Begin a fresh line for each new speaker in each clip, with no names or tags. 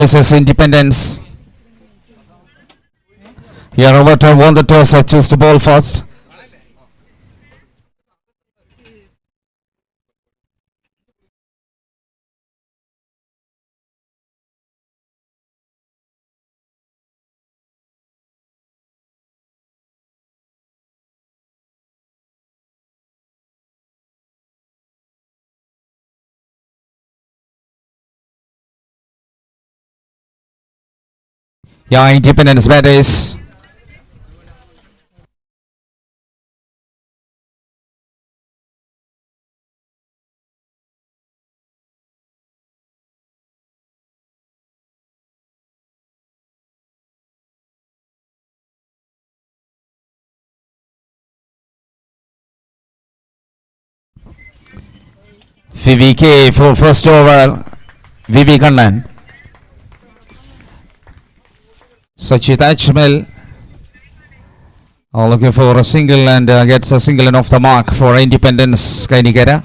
This is Independence. Here Overton won the toss and choose the ball first. Yeah, Independence batters. VVK for first over. VV Kannan. Sachit Ajmal looking for a single and gets a single and off the mark for Independence Kainikera.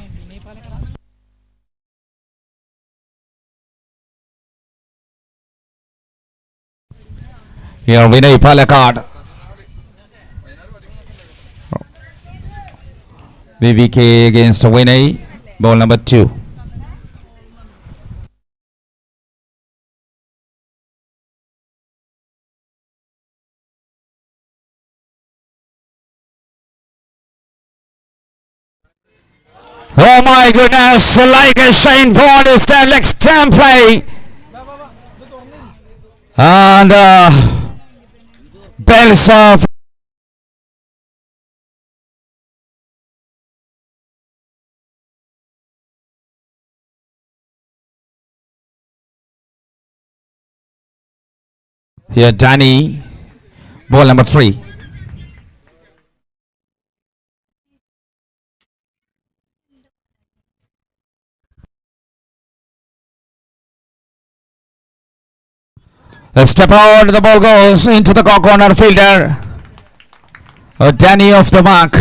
Here Vinay Palakkad. VVK against Vinay. Ball number 2. Oh my goodness, like a Shane Bond is there, like stamp play. And bells off. Here Danny, ball number 3. A step out, the ball goes into the corner fielder. Danny off the mark.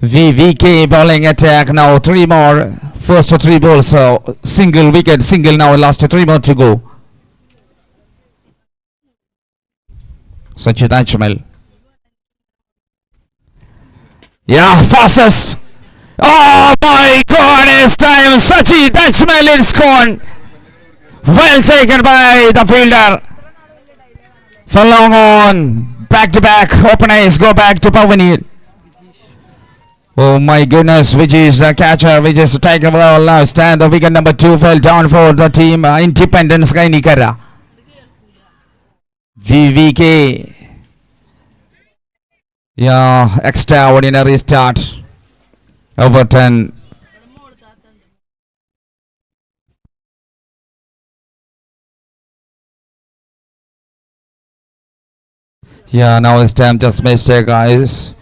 VVK bowling attack now 3 more. First 3 balls, so single wicket, single now, last 3 more to go. Sachit Ajmal. Yeah, fastest. Oh my God, it's time. Sachit Ajmal is gone. Well taken by the fielder. For long on. Back to back. Open eyes. Go back to Pavani. Oh my goodness. Which is the catcher. Which is the tiger ball. Now stand. The wicket number 2 fell down for the team. Independence Kainikera. VVK. Yeah. Extraordinary start. Overton. Yeah, now it's time, just mistake, guys.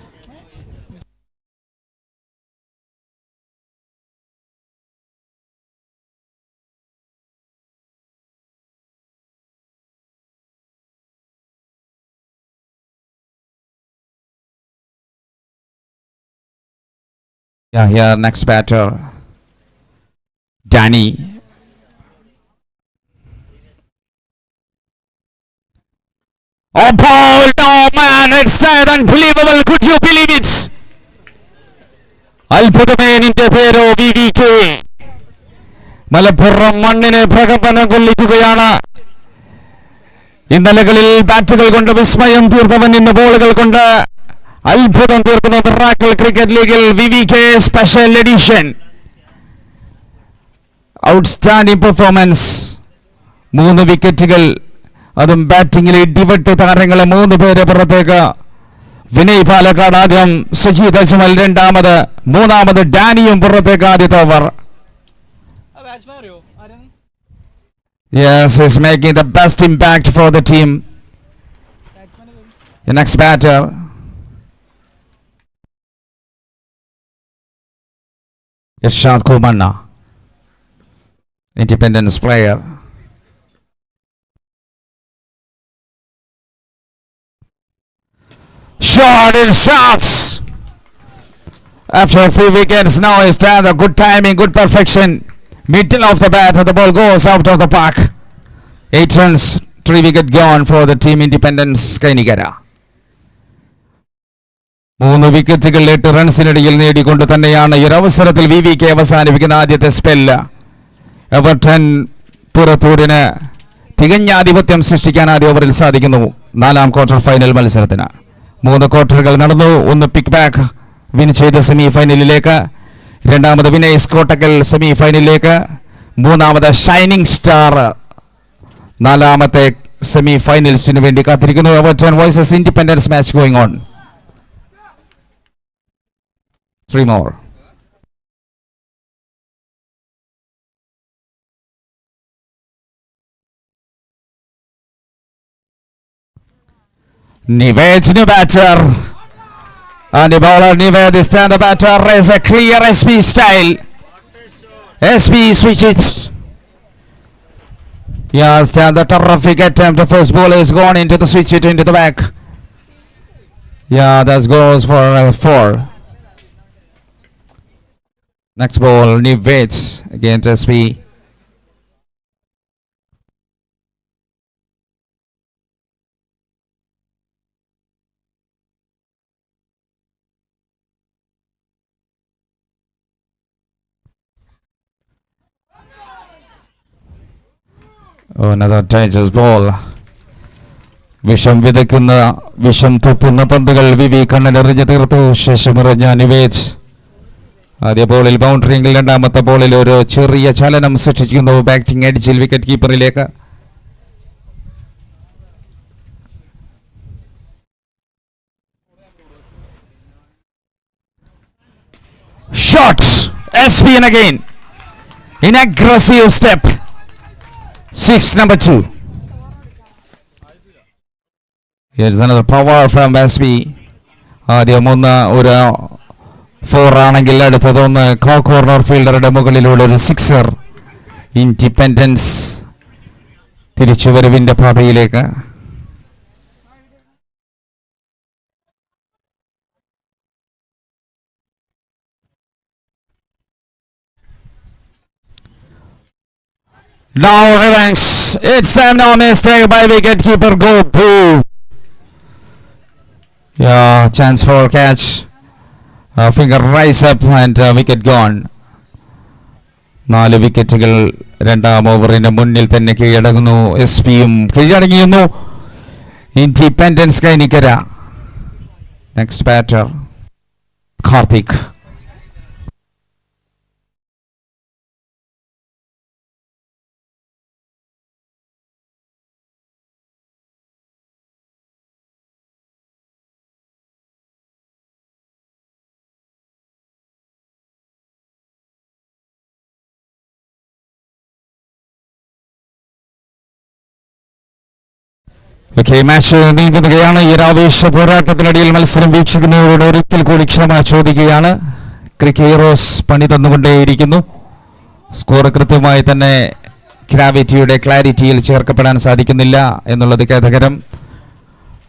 Yeah, here, next batter. Danny. Oh, Paul! No, man! It's unbelievable! Could you believe it? അത്ഭുതമേനിന്റെ പേരോ VVK. Malappuram മണ്ണിനെ പ്രകമ്പനം കൊള്ളിക്കുകയാണ്. ഇന്നലകളിൽ ബാറ്റുകൾ കൊണ്ട് വിസ്മയം തീർത്തവൻ ഇന്ന് ബോളുകൾ കൊണ്ട് അത്ഭുതം തീർക്കുന്ന മിറാക്കിൾ ക്രിക്കറ്റ് ലീഗിൽ VVK special edition. Outstanding performance. 3 വിക്കറ്റുകൾ. അതും ബാറ്റിംഗിൽ ഇടിവെട്ട് താരങ്ങളെ 3 പേരെ പുറത്തേക്ക്. വിനയ് പാലക്കാട് ആദ്യം, സജീദ് അജ്മൽ രണ്ടാമത്, മൂന്നാമത് ഡാനിയും പുറത്തേക്ക് ആദ്യത്തെ over. Yes, he's making the best impact for the team. The next batter. Irshad Kumanna, Independence player. Shot in shots. After a few wickets, now it's time. The good timing, good perfection. Middle of the bat, and the ball goes out of the park. 8 runs, 3 wicket gone for the team Independence Kainikara. 3 വിക്കറ്റുകൾ 8 റൺസിനിടയിൽ നേടിക്കൊണ്ട് തന്നെയാണ് ഈ അവസരത്തിൽ VVK അവസാനിപ്പിക്കുന്ന ആദ്യത്തെ spell. Everton പുറത്തൂരിന് തികഞ്ഞ ആധിപത്യം സൃഷ്ടിക്കാൻ ആദ്യ ഓവറിൽ സാധിക്കുന്നു 4ാം ക്വാർട്ടർ ഫൈനൽ മത്സരത്തിന്. 3 ക്വാർട്ടറുകൾ നടന്നു. 1 പിക്ക് ബാക്ക് വിൻ ചെയ്ത് സെമി ഫൈനലിലേക്ക്, 2ാമത് വിനയ് കോട്ടക്കൽ സെമി ഫൈനലിലേക്ക്, 3ാമത് ഷൈനിങ് സ്റ്റാർ 4ാമത്തെ സെമി ഫൈനൽസിന് വേണ്ടി കാത്തിരിക്കുന്നു. Everton versus independence match going on. 3 more. Nived, new batter. And the bowler Nived is the batter is a clear SP style. SP switch it. Yes, and the terrific attempt. The first ball is gone into the switch it into the back. Yeah, that goes for 4. Next ball, Nived against SP. Oh, another dangerous ball. വിഷം വിതയ്ക്കുന്ന വിഷം തുപ്പുന്ന പന്തുകൾ വിവി കണ്ണനെറിഞ്ഞ് തീർത്തു. ശേഷമെറിഞ്ഞ നിവേദ് ആദ്യ ബോളിൽ ബൗണ്ടറിയെങ്കിൽ 2ാമത്തെ ബോളിൽ ഒരു ചെറിയ ചലനം സൃഷ്ടിക്കുന്നു. ബാറ്റിംഗ് എഡ്ജിൽ wicket കീപ്പറിലേക്ക്. Shot! SP and again. In aggressive step. 6 number 2. Here's another power from SP. ആദ്യം ഒരു 4 ആണെങ്കിൽ അടുത്തതൊന്ന് കോർണർ ഫീൽഡറുടെ മുകളിലൂടെ ഒരു 6. ഇൻഡിപെൻഡൻസ് തിരിച്ചുവരവിന്റെ പാതയിലേക്ക്. Now revenge. It's no mistake by wicketkeeper Gopu. Yeah, chance for catch. Finger rise up and wicket gone. 4 വിക്കറ്റുകൾ 2ാം ഓവറിന് മുന്നിൽ തന്നെ കീഴടങ്ങുന്നു. SP-യും കീഴടങ്ങിയിരുന്നു. Independence Kainikkara. Next batter Karthik. Match നീങ്ങുകയാണ്. ഈ ആവേശ പോരാട്ടത്തിനിടയിൽ മത്സരം വീക്ഷിക്കുന്നവരോട് ഒരിക്കൽ കൂടി ക്ഷമ ചോദിക്കുകയാണ്. ക്രിക്കറ്റ് ഹീറോസ് പണി തന്നുകൊണ്ടേയിരിക്കുന്നു. സ്കോർ കൃത്യമായി തന്നെ ഗ്രാവിറ്റിയുടെ ക്ലാരിറ്റിയിൽ ചേർക്കപ്പെടാൻ സാധിക്കുന്നില്ല എന്നുള്ളത് ഖേദകരം.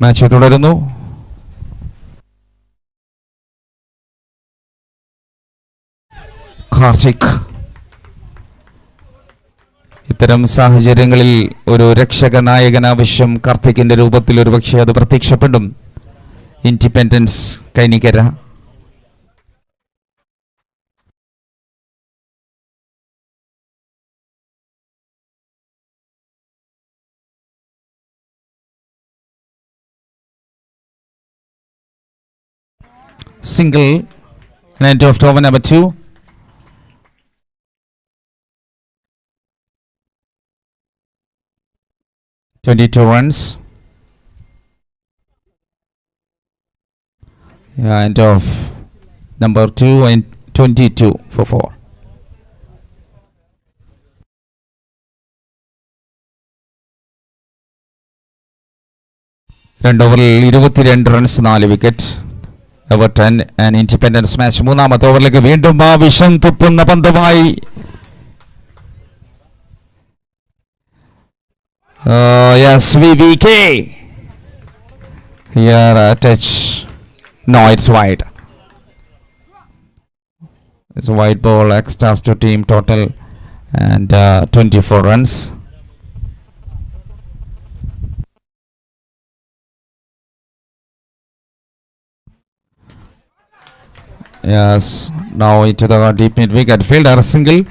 മാച്ച് തുടരുന്നു. കാർത്തിക്. ഇത്തരം സാഹചര്യങ്ങളിൽ ഒരു രക്ഷക നായകൻ ആവശ്യം. കാർത്തിക്കിന്റെ രൂപത്തിൽ ഒരുപക്ഷെ അത് പ്രത്യക്ഷപ്പെടും. Independence Kainikkara. Single end of over number 2. Twenty-two runs. End of number 2 and 22 for 4. ഓവറിൽ 22 runs 4 wicket. Everton and Independence match 3ാമത്തെ ഓവറിലേക്ക് വീണ്ടും ആ വിഷം തുപ്പുന്ന പന്തുമായി yes, VVK. Here a touch. No, it's wide. It's a wide ball. Extras to team total and 24 runs. Yes, now into the deep mid wicket. Fielder single.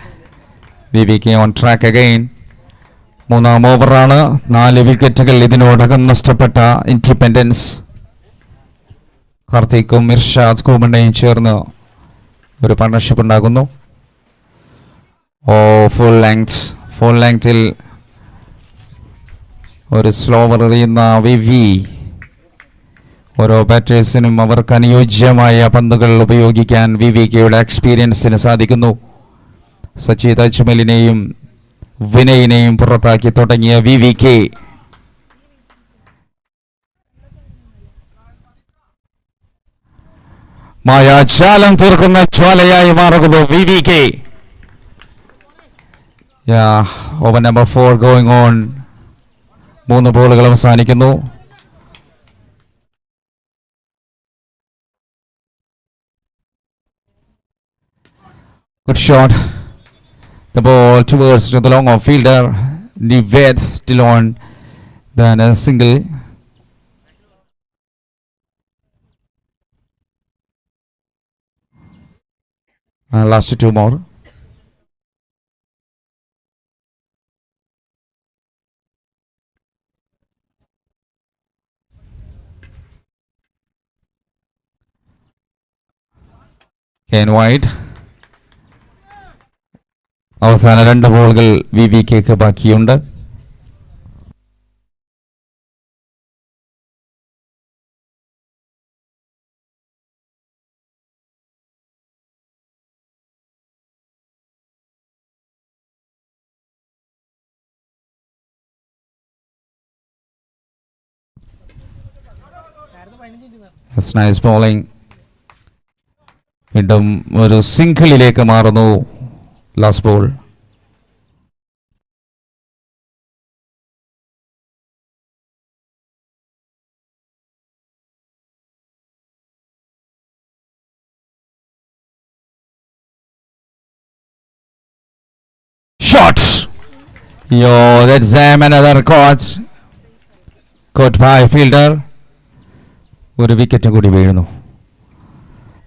VVK on track again. മൂന്നാം ഓവറാണ്. 4 വിക്കറ്റുകൾ ഇതിനോടകം നഷ്ടപ്പെട്ട independence. കാർത്തിക്കും Irshad കൂമണ്ണയും ചേർന്ന് ഒരു partnership ഉണ്ടാകുന്നു. Full ലെങ്ത്തിൽ ഒരു slower എറിയുന്ന വിവി. ഓരോ ബാറ്റേഴ്സിനും അവർക്ക് അനുയോജ്യമായ പന്തുകൾ ഉപയോഗിക്കാൻ വിവികയുടെ എക്സ്പീരിയൻസിന് സാധിക്കുന്നു. സച്ചിദ് അജ്മലിനെയും വിനയിനെയും പുറത്താക്കി തുടങ്ങിയ VVK മായാജാലം തീർക്കുന്ന ജ്വാലയായി മാറുന്നു VVK. Over number 4 going on. 3 ബോളുകൾ അവസാനിക്കുന്നു. Good shot. The ball towards the long off fielder. Nived still on. Then a single. Last 2 more. Ken White. അവസാന 2 ബോളുകൾ VVKക്ക് ബാക്കിയുണ്ട്. Nice bowling. വീണ്ടും ഒരു സിംഗിളിലേക്ക് മാറുന്നു. Last ball. Shot. Yo, that's another catch. Caught by fielder. ഒരു wicket കൂടി വീഴുന്നു.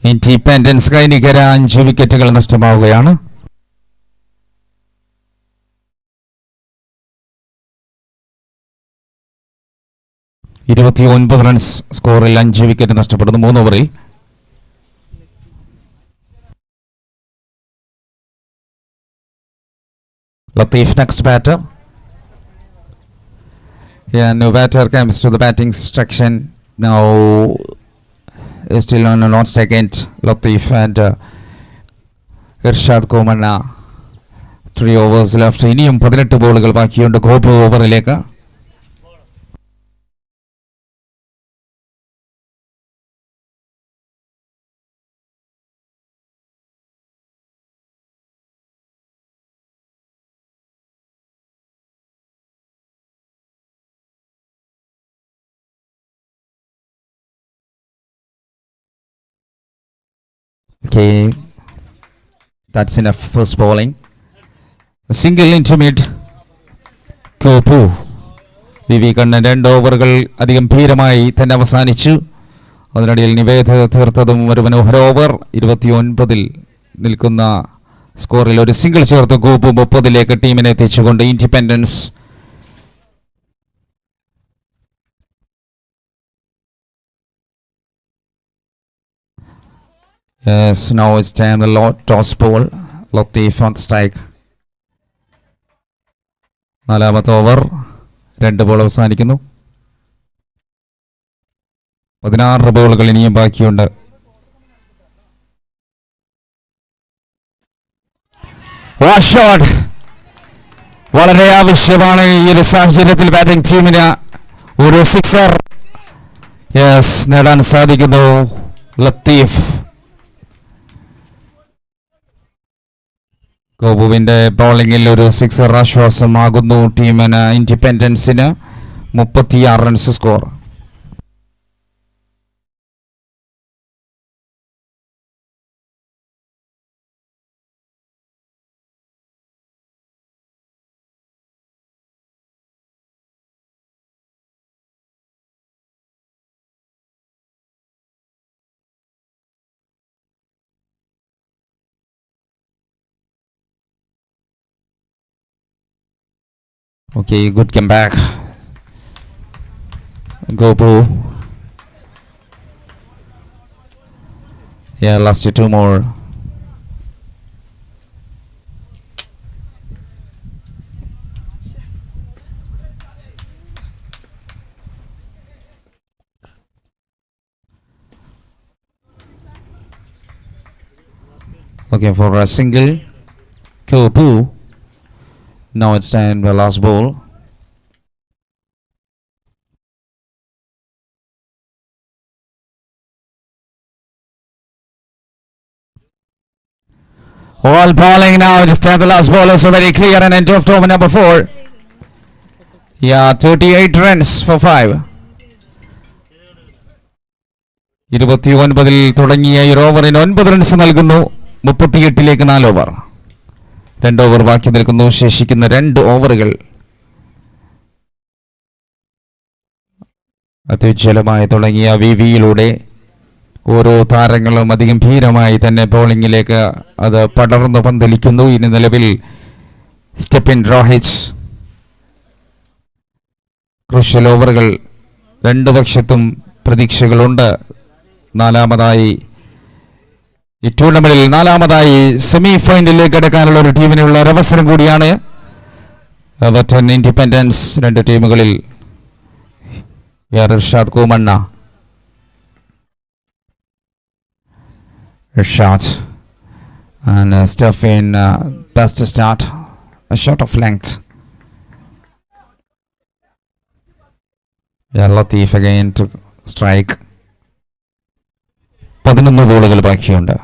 Independence Kainikara 5 വിക്കറ്റുകൾ നഷ്ടമാവുകയാണ്. Runs സ്കോറിൽ 5 wicket നഷ്ടപ്പെടുന്നു 3 ഓവറിൽ. Latif next batter. New batter comes to the batting section. Now still on a non-second. Latif and Irshad Komanna. 3 overs left. ഇനിയും 18 ബോളുകൾ ബാക്കിയുണ്ട് Gopu ഓവറിലേക്ക്. Okay, that's enough first bowling. A single into mid. Kopu. VV Kannan 2 ഓവറുകൾ അതിഗംഭീരമായി തന്നെ അവസാനിച്ചു. അതിനിടയിൽ നിവേദ തീർത്തതും ഒരു മനോഹര over. 29 നിൽക്കുന്ന സ്കോറിൽ ഒരു single ചേർത്ത് കോപ്പു 30 ടീമിനെ എത്തിച്ചുകൊണ്ട് independence Yes, now it's time the toss ball. Latif on strike. 4ാമത്തെ ഓവർ 2 ബോൾ അവസാനിക്കുന്നു. 16 ബോളുകൾ ഇനിയും ബാക്കിയുണ്ട്. ഷോട്ട് വളരെ ആവശ്യമാണ് ഈ ഒരു സാഹചര്യത്തിൽ ബാറ്റിംഗ് ടീമിന്. ഒരു സിക്സർ നേടാൻ സാധിക്കുന്നു ലത്തീഫ്. ഗോപുവിന്റെ ബോളിംഗിൽ ഒരു സിക്സർ ആശ്വാസമാകുന്നു ടീമിന്. ഇൻഡിപെൻഡൻസിന് 36 runs score. Okay, good comeback. Go Boo. Yeah, last two more. Looking for a single. Go Boo. Now it's time the last ball. All bowling now. Just time the last ball is very clear and end of over number 4. Yeah, 38 runs for 5. 29-ൽ തുടങ്ങിയ ഈ ഓവറിന് 9 runs നൽകുന്നു. 38ലേക്ക് 4 over. 2 over ബാക്കി നിൽക്കുന്നു. ശേഷിക്കുന്ന 2 ഓവറുകൾ. അത്യുജ്വലമായി തുടങ്ങിയ വിവിയിലൂടെ ഓരോ താരങ്ങളും അതിഗംഭീരമായി തന്നെ ബോളിങ്ങിലേക്ക് അത് പടർന്നു പന്തലിക്കുന്നു. ഇനി നിലവിൽ സ്റ്റെപ്പിൻ റോഹിച്ച്. ക്രൂഷ്യൽ ഓവറുകൾ 2 പക്ഷത്തും പ്രതീക്ഷകളുണ്ട്. നാലാമതായി ഈ ടൂർണമെന്റിൽ സെമി ഫൈനലിലേക്ക് കടക്കാനുള്ള ഒരു ടീമിനുള്ള ഒരു അവസരം കൂടിയാണ്. എവർട്ടൺ ഇൻഡിപെൻഡൻസ് 2 ടീമുകളിൽ Irshad Koomanna. Irshad and Stephen best to start a shot of length. Yeah, Latif again to strike. 11 ബോളുകൾ ബാക്കിയുണ്ട്.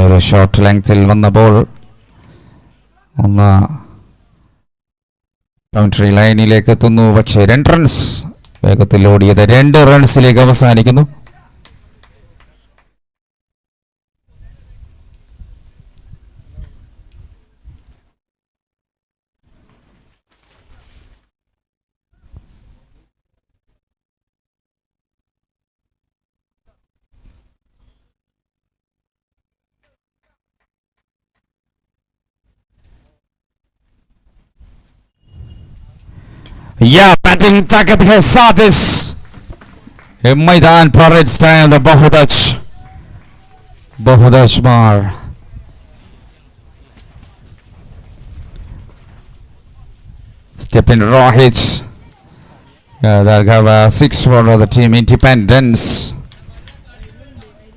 ഒരു ഷോർട്ട് ലെങ്ത്തിൽ വന്ന ബോൾ ഒന്ന് ബൗണ്ടറി ലൈനിലേക്ക് എത്തുന്നു. പക്ഷേ 2 റൺസ് വേഗത്തിൽ ഓടിയത് 2 റൺസിലേക്ക് അവസാനിക്കുന്നു. Yeah, batting ताकत के साथ इस मैदान पर इट्स टाइम द बहुत मार. Stepin Rohit. They'll have 6 for the team Independence.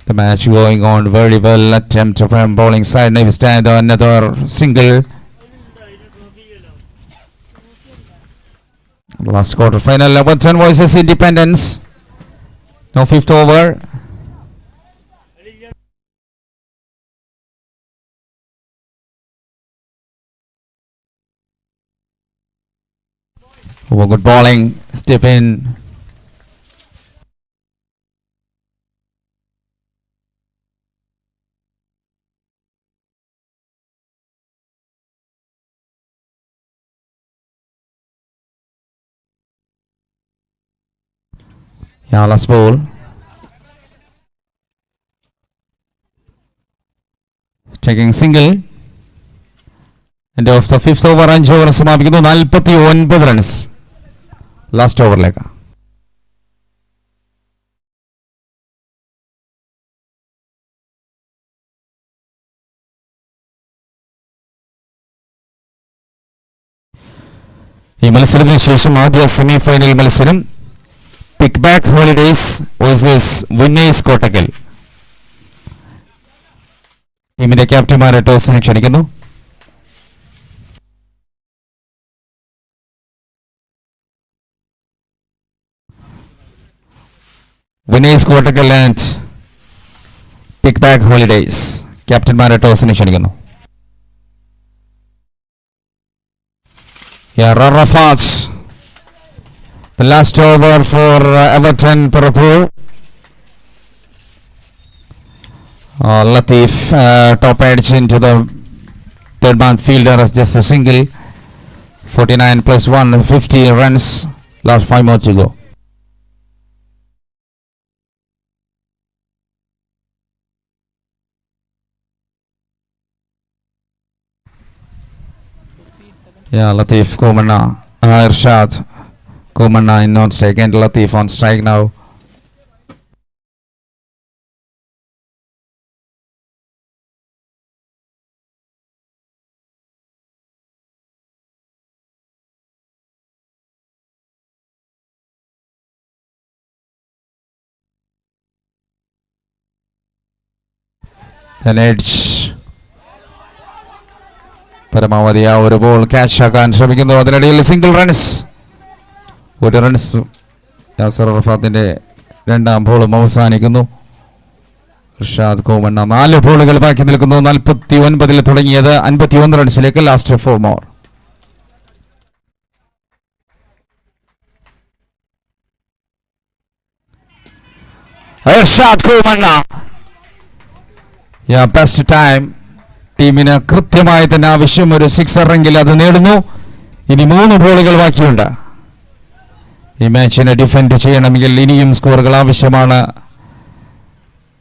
The match going on very well. Attempt from bowling side. Now stand another single. Last quarter final, Everton versus Independence. Now 5th over. Oh, good bowling. Step in. Yeah, last ball. Taking single. And of the 5th over, 5 over സമാപിക്കുന്നു. 49 runs. Last over lega. ഈ മത്സരത്തിന് ശേഷം ആദ്യ semi final മത്സരം പിക്ബാക്ക് holidays versus winners Kottakkal. ടീമിന്റെ ക്യാപ്റ്റന്മാരെ ടോസിന് ക്ഷണിക്കുന്നു. Winners Kottakkal and പിക്ബാക്ക് holidays ക്യാപ്റ്റന്മാരെ ടോസിന് ക്ഷണിക്കുന്നു. Rafat. The last over for Everton Parathur. Latif top edge into the third man fielder as just a single. 49 plus 1, 50 runs. Last 5 more to go. Yeah, Latif Komanna, Irshad Komanna in on second, Latif on strike now. An edge. പരമാവധി ആ ഒരു ball catch ആക്കാൻ ശ്രമിക്കുന്നു. അതിനിടയിൽ single runs. ഒരു runs Yasar അറഫാത്തിന്റെ രണ്ടാം ബോളും അവസാനിക്കുന്നു. ഇർഷാദ് കോമണ്ണ 4 ബോളുകൾ ബാക്കി നിൽക്കുന്നു. 49 തുടങ്ങിയത് 51 റൺസിലേക്ക്. Last 4 more. Irshad Komanna best time. ടീമിന് കൃത്യമായി തന്നെ ആവശ്യം ഒരു 6 എങ്കിൽ അത് നേടുന്നു. ഇനി 3 ബോളുകൾ ബാക്കിയുണ്ട്. ഈ മാച്ചിനെ ഡിഫെൻഡ് ചെയ്യണമെങ്കിൽ ഇനിയും സ്കോറുകൾ ആവശ്യമാണ്.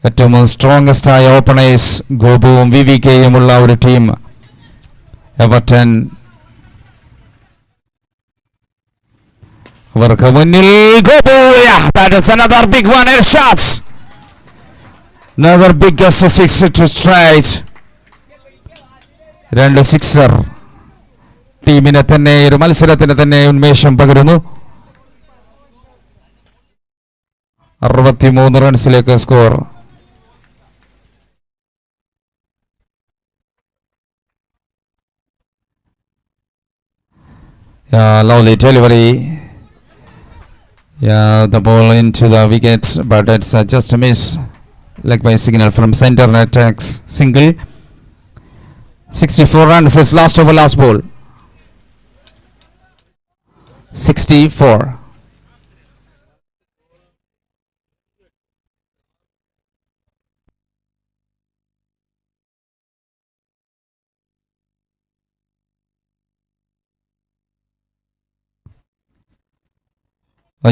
ഏറ്റവും സ്ട്രോങ്സ്റ്റ് ആയ ഓപ്പണേഴ്സ് ഗോപുവും VVKയും ഉള്ള ഒരു ടീം എവർട്ടൺ. അവർക്ക് മുന്നിൽ Gopu. That is another big one. Irshad. Another biggest 6 to straight. 2 sixer ടീമിനെ തന്നെ ഒരു മത്സരത്തിന് തന്നെ ഉന്മേഷം പകരുന്നു. 63 റൺസിലേക്ക് score. Lovely delivery. The ball into the wicket, but it's just a miss. Leg by signal from center, attacks single. 64 runs is last over last ball. 64.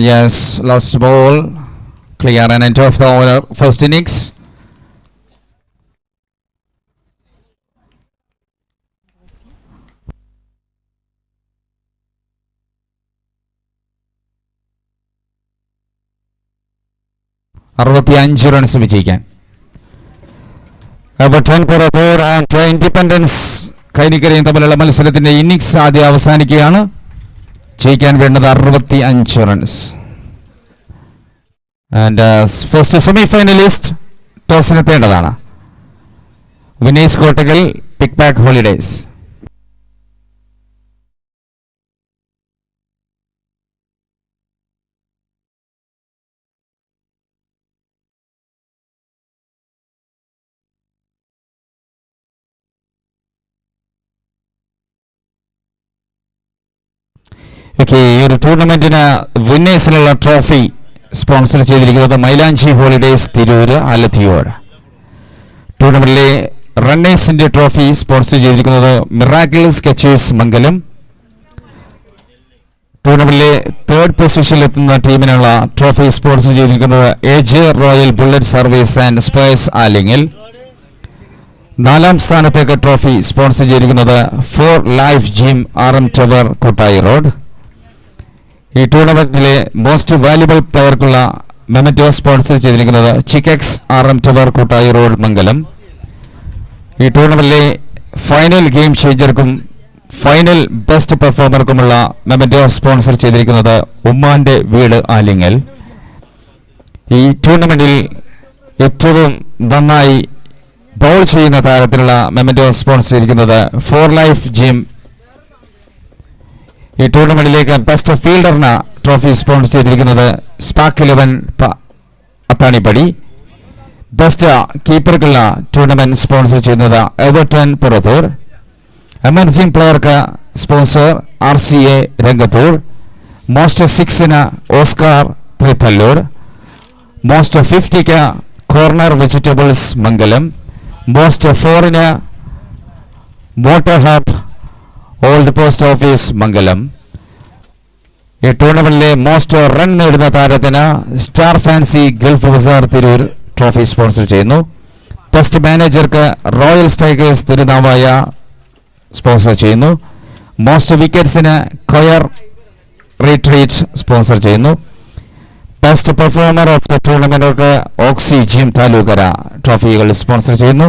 Yes, last ball. Clear and end of the first innings. അറുപത്തിയഞ്ച് runs വിജയിക്കാൻ. Everton Purathur and Independence കൈനിക്കരയും തമ്മിലുള്ള മത്സരത്തിന്റെ innings ആദ്യം അവസാനിക്കുകയാണ്. ജയിക്കാൻ വേണ്ടത് 65 runs. And first semi finalist ടോസിനെത്തേണ്ടതാണ്. Vinesh Kottakkal, pick back holidays. ഈ ഒരു ടൂർണമെന്റിന് വിന്നേഴ്സിനുള്ള ട്രോഫി സ്പോൺസർ ചെയ്തിരിക്കുന്നത് മൈലാഞ്ചി ഹോളിഡേസ് തിരൂര് ആലത്തിയോട്. ടൂർണമെന്റിലെ റണ്ണേഴ്സിന്റെ ട്രോഫി സ്പോൺസർ ചെയ്തിരിക്കുന്നത് മിറാക്കിൾ സ്കെച്ചേഴ്സ് മംഗലം. ടൂർണമെന്റിലെ 3rd പൊസിഷനിലെത്തുന്ന ടീമിനുള്ള ട്രോഫി സ്പോൺസർ ചെയ്തിരിക്കുന്നത് AJ royal bullet service and spares ആലിങ്ങിൽ. 4ാം സ്ഥാനത്തേക്ക് ട്രോഫി സ്പോൺസർ ചെയ്തിരിക്കുന്നത് 4 life gym RM tower Kottayi road. ഈ ടൂർണമെന്റിലെ മോസ്റ്റ് വാല്യുബിൾ പ്ലെയർക്കുള്ള മെമന്റോ സ്പോൺസർ ചെയ്തിരിക്കുന്നത് ചിക്കെക്സ് RM tower Kottayi road Mangalam. ഈ ടൂർണമെന്റിലെ ഫൈനൽ ഗെയിം ചേഞ്ചർക്കും ഫൈനൽ ബെസ്റ്റ് പെർഫോമർക്കുമുള്ള മെമന്റോ സ്പോൺസർ ചെയ്തിരിക്കുന്നത് ഉമ്മാന്റെ വീട് ആലിങ്ങൽ. ഈ ടൂർണമെന്റിൽ ഏറ്റവും നന്നായി ബൗൾ ചെയ്യുന്ന താരത്തിലുള്ള മെമന്റോ സ്പോൺസർ ചെയ്തിരിക്കുന്നത് 4 ലൈഫ് ജിം. ഈ ടൂർണമെന്റിലേക്ക് ബെസ്റ്റ് ഫീൽഡറിന് ട്രോഫി സ്പോൺസർ ചെയ്തിരിക്കുന്നത് സ്പാർക്ക് 11 അത്താണിപ്പടി. ബെസ്റ്റ് കീപ്പർക്കുള്ള ടൂർണമെന്റ് സ്പോൺസർ ചെയ്യുന്നത് എവർട്ടൺ പുറത്തൂർ. എമർജിംഗ് പ്ലെയർക്ക് സ്പോൺസർ RCA രംഗത്തൂർ. മോസ്റ്റ് 6ന് ഓസ്കാർ തൃത്തല്ലൂർ. മോസ്റ്റ് 50ക്ക് കോർണർ വെജിറ്റബിൾസ് മംഗലം. മോസ്റ്റ് 4ന് motor hub old post office Mangalam. ഈ ടൂർണമെന്റിലെ മോസ്റ്റ് റൺ നേടുന്ന താരത്തിന് star fancy gulf bazaar Tirur trophy sponsor ചെയ്യുന്നു. ബെസ്റ്റ് മാനേജർക്ക് റോയൽ സ്ട്രൈക്കേഴ്സ് തിരുനാവായ സ്പോൺസർ ചെയ്യുന്നു. മോസ്റ്റ് വിക്കറ്റ്സിന് കൊയർ റിട്രീറ്റ് സ്പോൺസർ ചെയ്യുന്നു. Best performer of the tournament oxy gym Thalookkara ട്രോഫികൾ സ്പോൺസർ ചെയ്യുന്നു.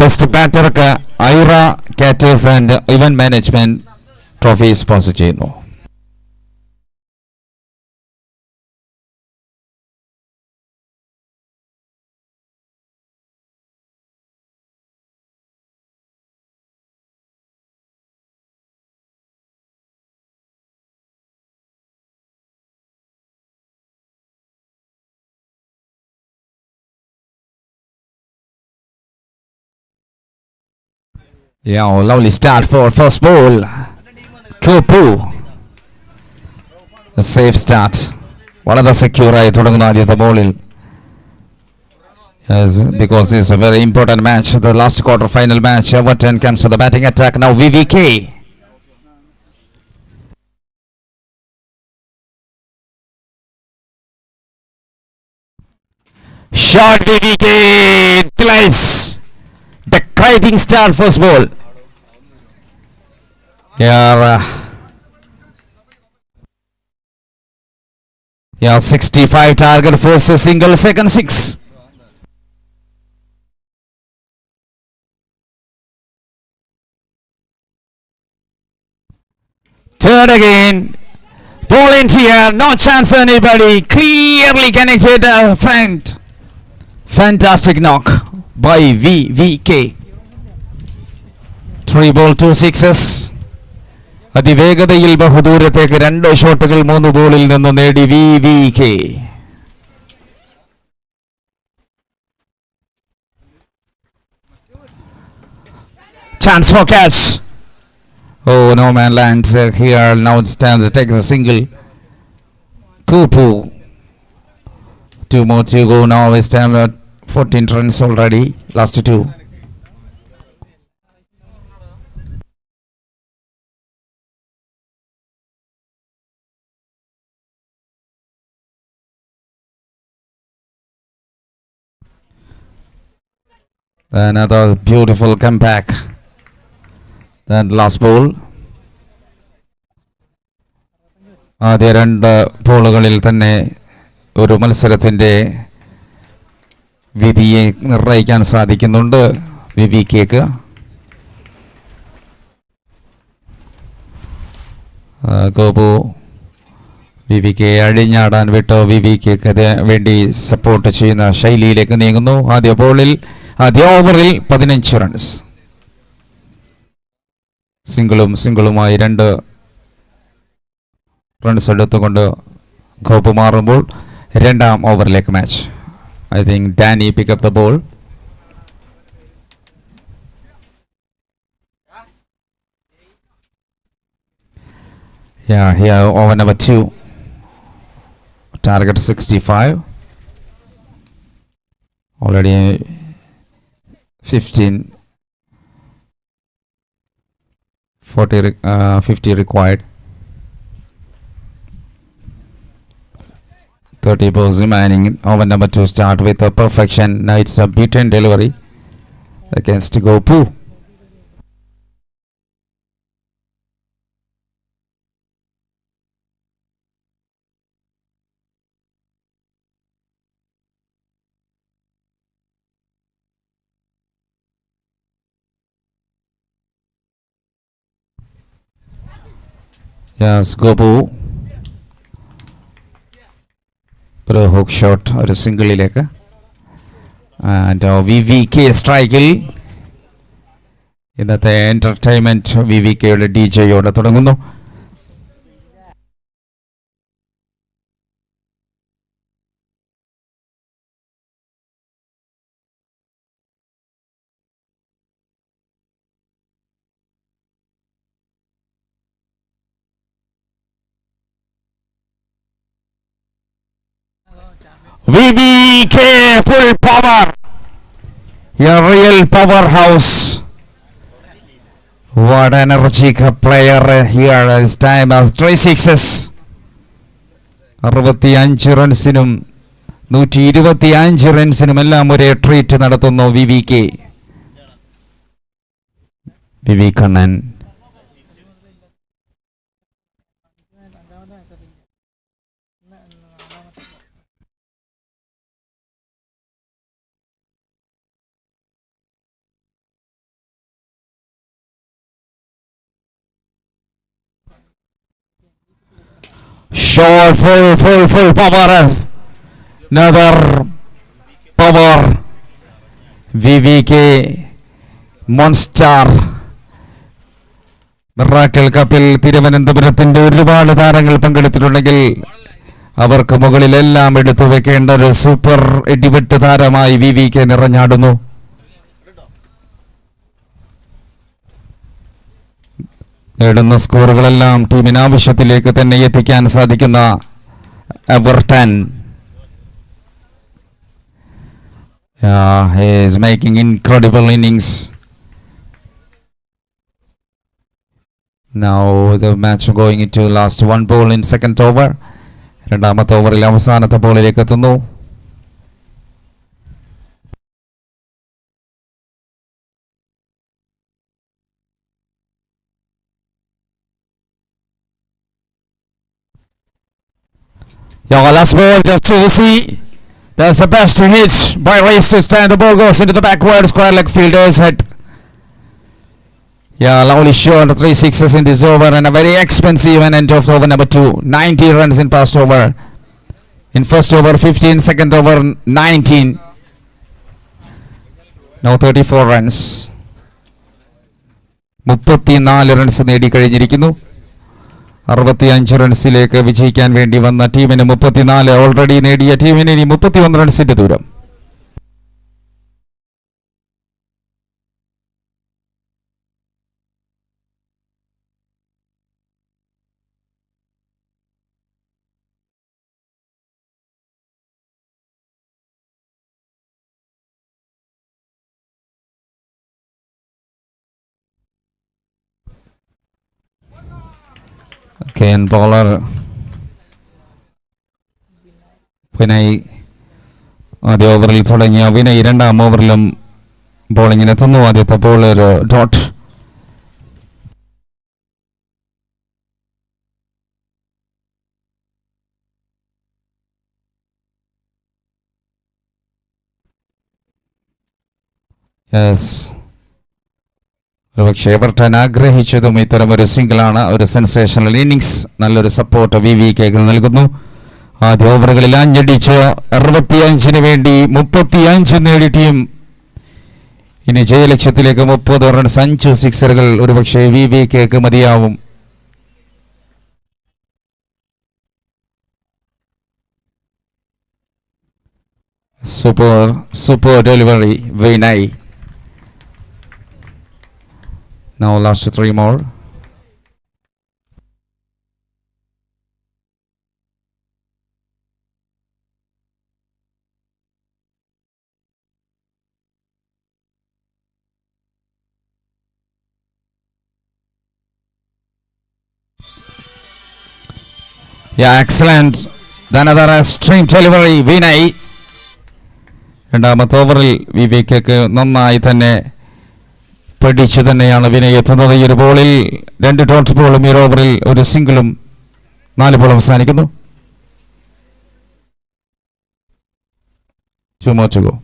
ബെസ്റ്റ് ബാറ്റർക്ക് Aira caterers and event management trophy sponsor ചെയ്യുന്നു. Yeah, lovely start for first ball. Kopu. A safe start. വളരെ സെക്യൂറായി തുടങ്ങുന്ന ആദ്യത്തെ ബോളിൽ. Yes, because it's a very important match, the last quarter final match. Everton comes to the batting attack now. VVK. Shot VVK. Place. Decorating start first ball. Yeah, 65 target force a single, second 6. Third again. Ball in here, no chance anybody. Clearly connected front. Fantastic knock by VVK. 3 ball 2 sixes. അതിവേഗതയിൽ ബഹുദൂരത്തേക്ക് 2 ഷോട്ടുകൾ 3 ബോളിൽ നിന്ന് നേടി VVK. Chance for catch. Oh, no man lands here. Now it stands, takes a single. Kopu. 2 more to go now. We stand at 14 runs already. Last 2. Another beautiful comeback. That last ball. ആദ്യ 2 ബോളുകളിൽ തന്നെ ഒരു മത്സരത്തിൻ്റെ വിധിയെ നിർണ്ണയിക്കാൻ സാധിക്കുന്നുണ്ട് വിവികേക്ക്. ഗോപു വിവികെ അഴിഞ്ഞാടാൻ വിട്ടോ വിവികേക്ക് വേണ്ടി support ചെയ്യുന്ന ശൈലിയിലേക്ക് നീങ്ങുന്നു. ആദ്യ ഓവറിൽ 15 റൺസ്. സിംഗിളുമായി 2 റൺസ് എടുത്തുകൊണ്ട് ഗോപു മാറുമ്പോൾ രണ്ടാം ഓവറിലേക്ക് match. I think Danny pick up the ball. Yeah, here over number 2. Target 65. Already 15. 50 required. 30 balls remaining. Over number 2 start with a perfection. Now it's a beaten delivery against Gopu. Yes, Gopu. ഒരു hook shot, ഒരു സിംഗിളിലേക്ക്. And VVK സ്ട്രൈക്കിൽ. ഇന്നത്തെ entertainment VVKയുടെ DJയോടെ തുടങ്ങുന്നു. VVK full power. A real powerhouse. What an energetic player here. His time of 3 sixes. 65 റൺസിനും 125 റൺസിനും എല്ലാം ഒരേ treat നടത്തുന്നു VVK. വിവേകണ്ണൻ. Short, full power. Another power. VVK Monster. Miracle കപ്പിൽ തിരുവനന്തപുരത്തിന്റെ ഒരുപാട് താരങ്ങൾ പങ്കെടുത്തിട്ടുണ്ടെങ്കിൽ അവർക്ക് മുകളിലെല്ലാം എടുത്തു വെക്കേണ്ട ഒരു സൂപ്പർ ഇടിവെട്ട് താരമായി VVK നിറഞ്ഞാടുന്നു. നേടുന്ന സ്കോറുകളെല്ലാം ടീമിന് ആവശ്യത്തിലേക്ക് തന്നെ എത്തിക്കാൻ സാധിക്കുന്ന Everton. He is making incredible innings. Now the match going into last one ball in second over. രണ്ടാമത്തെ ഓവറിൽ അവസാനത്തെ ബോളിലേക്ക് എത്തുന്നു. Last ball just to see. That's the best hit by Race to stand. The ball goes into the backward square leg fielder's head. Lovely shot. 3 sixes in this over and a very expensive end of over number 2. 90 runs in past over. In first over 15, second over 19. Now 34 runs. 34 runs നേടിക്കഴിഞ്ഞിരിക്കുന്നു. 65 റൺസിലേക്ക് വിജയിക്കാൻ വേണ്ടി വന്ന ടീമിന് 34 already നേടിയ ടീമിന് ഇനി 31 റൺസിന്റെ ദൂരം. Bowler Vinay ആദ്യ ഓവറിൽ തുടങ്ങിയ വിനയ് രണ്ടാം ഓവറിലും ബോളിങ്ങിനെത്തുന്നു. ആദ്യത്തെ ബോളർ ഡോട്ട്. പക്ഷേ എവർട്ടൺ ആഗ്രഹിച്ചതും ഇത്തരമൊരു സിംഗിളാണ്. ഒരു സെൻസേഷണൽ ഇന്നിങ്സ്, നല്ലൊരു സപ്പോർട്ട് VVK നൽകുന്നു. ആദ്യ ഓവറുകളിൽ അഞ്ഞടിച്ച് 65 വേണ്ടി 35 നേടിയ ടീം ഇനി ജയലക്ഷ്യത്തിലേക്ക് 30 റൺസ്, 5 സിക്സറുകൾ ഒരുപക്ഷെ VVK മതിയാവും. Super delivery Vinay. Now last 3 more. Excellent. Another extreme delivery Vinay. രണ്ടാമത്തെ ഓവറിൽ VVK നന്നായി തന്നെ പഠിച്ചു തന്നെയാണ് വിനയ് എത്തുന്നത്. ഈ ഒരു ബോളിൽ 2 ഡോട്ട് ബോളും ഈ ഓവറിൽ ഒരു സിംഗിളും 4 ബോൾ അവസാനിക്കുന്നു. 2 more to go.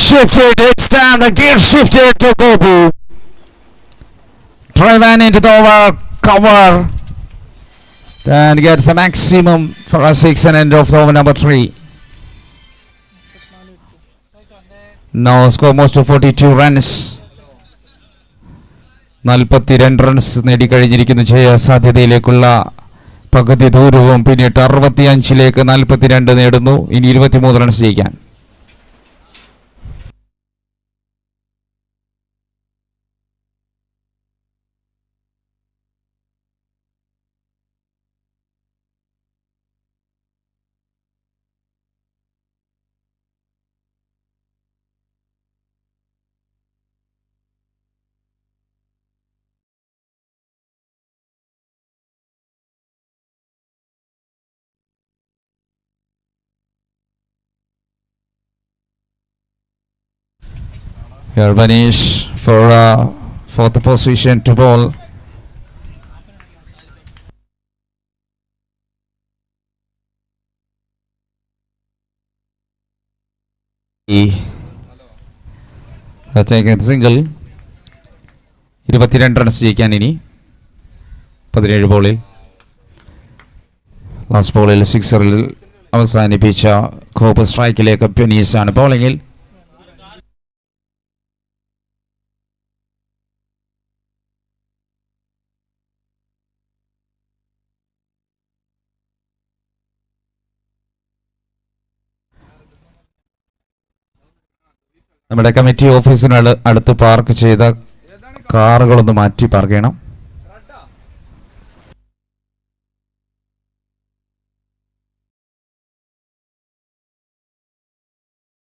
Shifted, it's down, the gear shifted to Gobu. Driven into the over cover. Then gets a maximum for a 6 and end of the over number 3. Now score most of 42 runs. 42 runs നേടിക്കഴിഞ്ഞിരിക്കുന്നു. Jaya സാധ്യതയിലേക്കുള്ള പകുതി ദൂരവും പിന്നിട്ട് 65ലേക്ക് 42 നേടുന്നു. ഇനി 23 runs ജയിക്കാൻ. Here Manish for fourth position to ball. Single 22 runs ജയിക്കാൻ ഇനി 17 ബോളിൽ. Last ബോളിൽ സിക്സറിൽ അവസാനിപ്പിച്ച കോപ്പ് സ്ട്രൈക്കിലേക്ക് പ്യൂനീസാണ് ബോളിങ്ങിൽ. നമ്മുടെ കമ്മിറ്റി ഓഫീസിന് അടുത്ത് പാർക്ക് ചെയ്ത കാറുകളൊന്ന് മാറ്റി പാർക്ക് ചെയ്യണം.